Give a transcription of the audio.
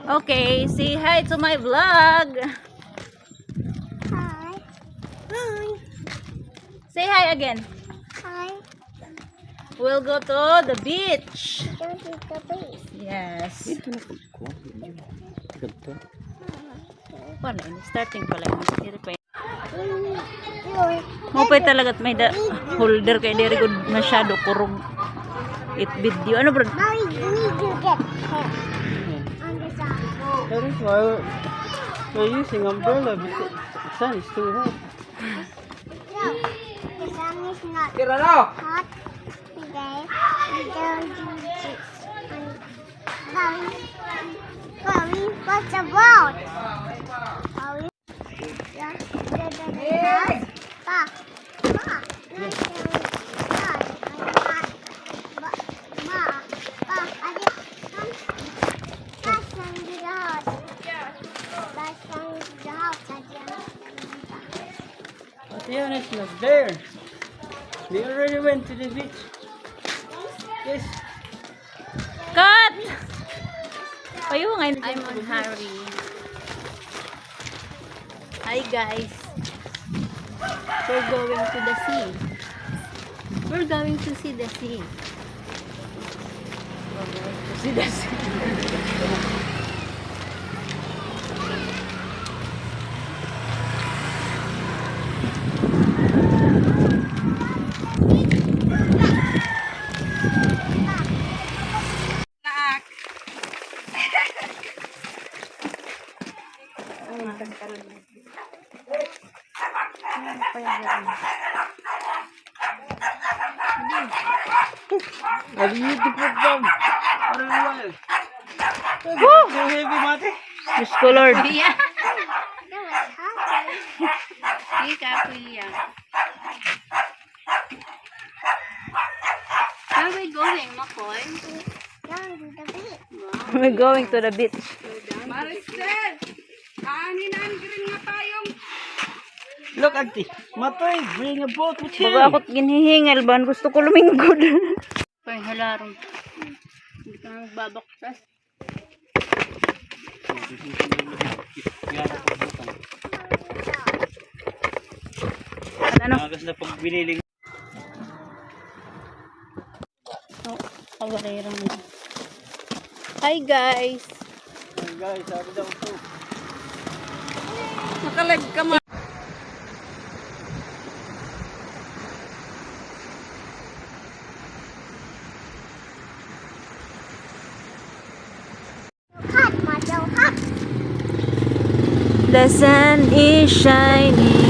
Okay, say hi to my vlog. Hi. Hi. Say hi again. Hi. We'll go to the beach. Don't eat the beef. Yes. Ito na ko. Ganito. Paano yun? Starting pa lang. You're Mupay talaga at may holder kay diri ko masyado kurog. It video. Ano bro? Now we need to get him on the side. That is why we're using umbrella because the sun is too hot. No, the sun is not hot today. We don't do this. Mommy, what's the boat? Mommy, yeah, Pa, Pa, But Dion is not there. We already went to the beach. Yes. Cut! Payo ngayon. I'm on Harry. Hi guys. We're going to the sea. We're going to see the sea. We're going to see the sea. What do you think of them? Woo! So heavy, Mate. Diyos ko Lord. That was hot. Where are we going, Makoy? Down to the beach. We're going to the beach. Maricel! Aanin-aan rin nga tayong... Look, Auntie. Matoy, bring a boat with you. Baga ako't ginihingal ba? Gusto ko lumingkod. Pay, halarong. Hindi ka na magbabaktas. Ano? Agas na pag biniling. Kabarerang. Hi guys. Hey guys, sabi daw po. Makalag ka ma... Hot, Majo, hot. The sun is shining.